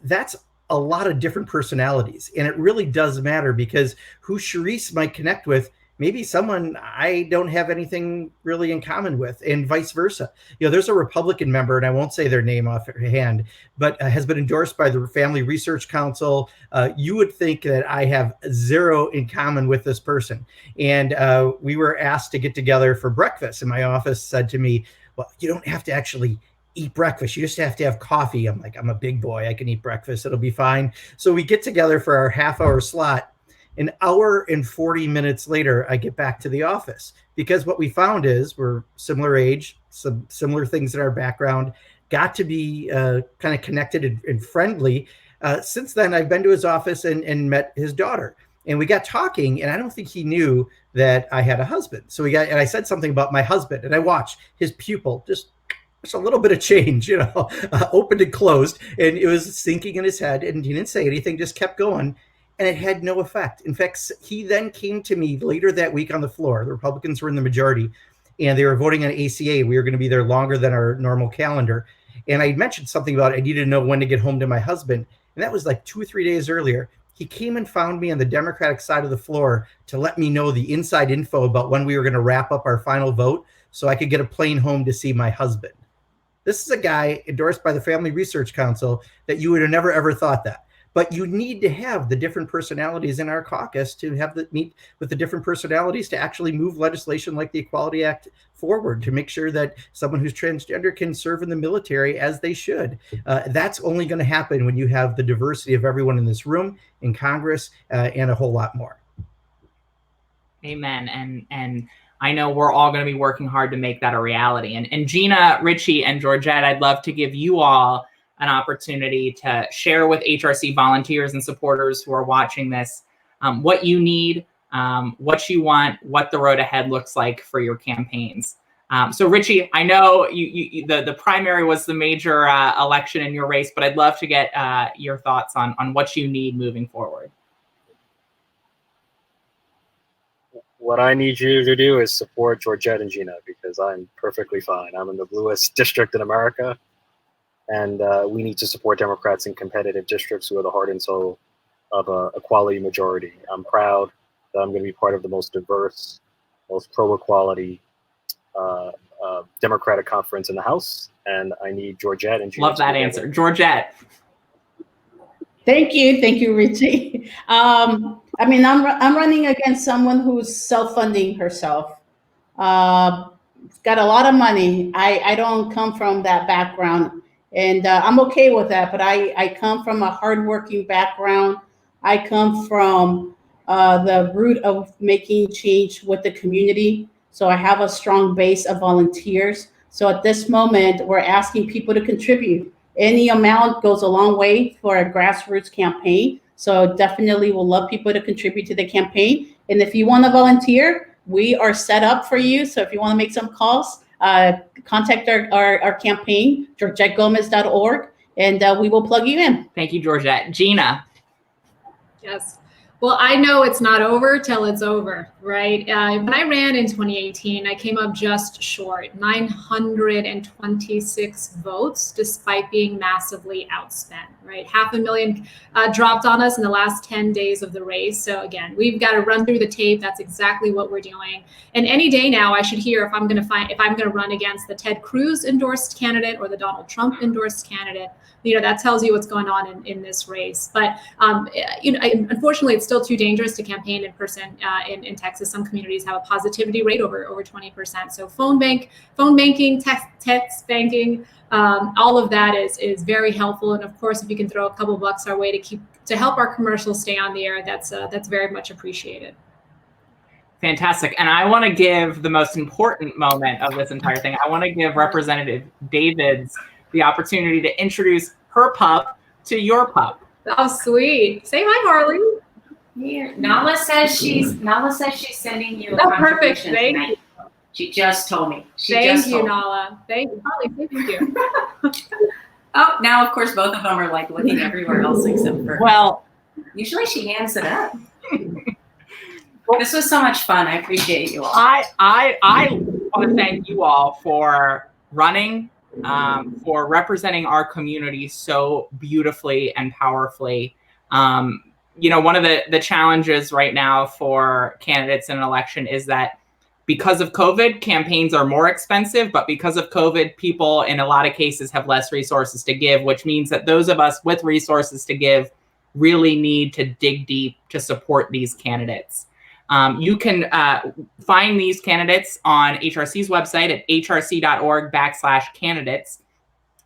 that's a lot of different personalities. And it really does matter, because who Sharice might connect with, maybe someone I don't have anything really in common with, and vice versa. You know, there's a Republican member, and I won't say their name offhand, but has been endorsed by the Family Research Council. You would think that I have zero in common with this person. And we were asked to get together for breakfast, and my office said to me, well, you don't have to actually eat breakfast. You just have to have coffee. I'm like, I'm a big boy. I can eat breakfast. It'll be fine. So we get together for our half-hour slot. An hour and 40 minutes later, I get back to the office, because what we found is we're similar age, some similar things in our background, got to be kind of connected and friendly. Since then, I've been to his office and met his daughter, and we got talking, and I don't think he knew that I had a husband. So and I said something about my husband, and I watched his pupil just a little bit of change, you know, opened and closed, and it was sinking in his head, and he didn't say anything, just kept going. And it had no effect. In fact, he then came to me later that week on the floor. The Republicans were in the majority, and they were voting on ACA. We were going to be there longer than our normal calendar. And I mentioned something about I needed to know when to get home to my husband. And that was like 2 or 3 days earlier. He came and found me on the Democratic side of the floor to let me know the inside info about when we were going to wrap up our final vote so I could get a plane home to see my husband. This is a guy endorsed by the Family Research Council that you would have never, ever thought that. But you need to have the different personalities in our caucus to have meet with the different personalities to actually move legislation like the Equality Act forward, to make sure that someone who's transgender can serve in the military as they should. That's only going to happen when you have the diversity of everyone in this room, in Congress, and a whole lot more. Amen. And I know we're all going to be working hard to make that a reality. And Gina, Richie, and Georgette, I'd love to give you all an opportunity to share with HRC volunteers and supporters who are watching this what you need, what you want, what the road ahead looks like for your campaigns. So Richie, I know the primary was the major election in your race, but I'd love to get your thoughts on what you need moving forward. What I need you to do is support Georgette and Gina, because I'm perfectly fine. I'm in the bluest district in America. And we need to support Democrats in competitive districts who are the heart and soul of a equality majority. I'm proud that I'm going to be part of the most diverse, most pro-equality Democratic conference in the House, and I need Georgette and Gina. Love that answer. Georgette. Thank you, Richie. I mean, I'm running against someone who's self-funding herself. Got a lot of money. I don't come from that background, and I'm okay with that. But I come from a hardworking background. I come from the root of making change with the community. So I have a strong base of volunteers. So at this moment, we're asking people to contribute. Any amount goes a long way for a grassroots campaign. So definitely we'll love people to contribute to the campaign. And if you want to volunteer, we are set up for you. So if you want to make some calls, contact our campaign, georgettegomez.org, and we will plug you in. Thank you, Georgette. Gina. Yes. Well, I know it's not over till it's over, right? When I ran in 2018, I came up just short, 926 votes, despite being massively outspent, right? 500,000 dropped on us in the last 10 days of the race. So again, we've got to run through the tape. That's exactly what we're doing. And any day now, I should hear if I'm going to run against the Ted Cruz endorsed candidate or the Donald Trump endorsed candidate. You know, that tells you what's going on in this race. But, you know, unfortunately, it's still too dangerous to campaign in person in Texas. Some communities have a positivity rate over 20%. So phone banking, text banking, all of that is very helpful. And of course, if you can throw a couple bucks our way to help our commercials stay on the air, that's very much appreciated. Fantastic. And I want to give the most important moment of this entire thing. I want to give Representative Davids the opportunity to introduce her pup to your pup. Oh, sweet. Say hi, Harley. Here. Nala says she's sending you a perfect. contribution Thank tonight. you. She just told me. Thank you, Nala. Thank you, Harley. Thank you. Oh, now of course both of them are like looking everywhere else except for. Well, usually she hands it up. This was so much fun. I appreciate you all. I want to thank you all for running, for representing our community so beautifully and powerfully. You know, one of the challenges right now for candidates in an election is that because of COVID, campaigns are more expensive, but because of COVID, people in a lot of cases have less resources to give, which means that those of us with resources to give really need to dig deep to support these candidates. You can find these candidates on HRC's website at hrc.org/candidates.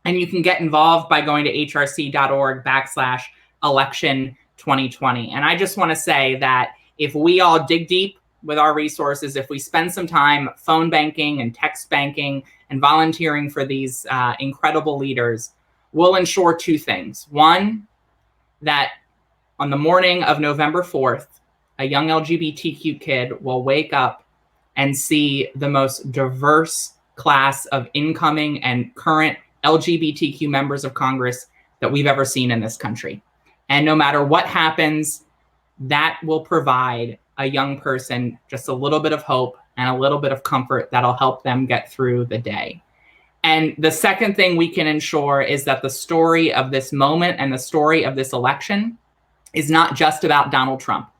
And you can get involved by going to hrc.org/election 2020. And I just want to say that if we all dig deep with our resources, if we spend some time phone banking and text banking and volunteering for these incredible leaders, we'll ensure two things. One, that on the morning of November 4th, a young LGBTQ kid will wake up and see the most diverse class of incoming and current LGBTQ members of Congress that we've ever seen in this country. And no matter what happens, that will provide a young person just a little bit of hope and a little bit of comfort that'll help them get through the day. And the second thing we can ensure is that the story of this moment and the story of this election is not just about Donald Trump,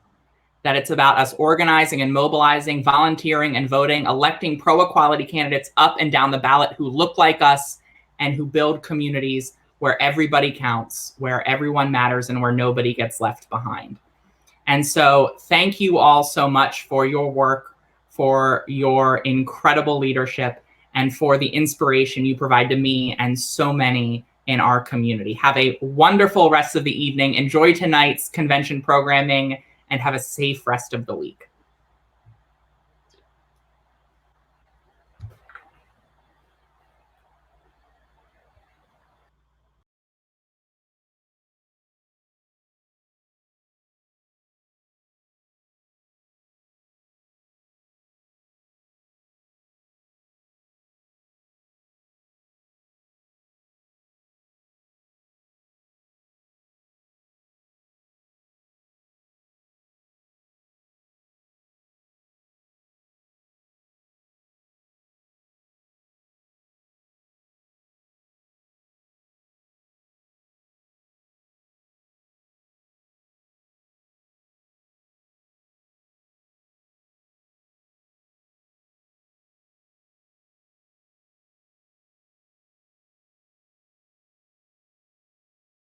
that it's about us organizing and mobilizing, volunteering and voting, electing pro-equality candidates up and down the ballot who look like us and who build communities where everybody counts, where everyone matters, and where nobody gets left behind. And so thank you all so much for your work, for your incredible leadership, and for the inspiration you provide to me and so many in our community. Have a wonderful rest of the evening. Enjoy tonight's convention programming and have a safe rest of the week.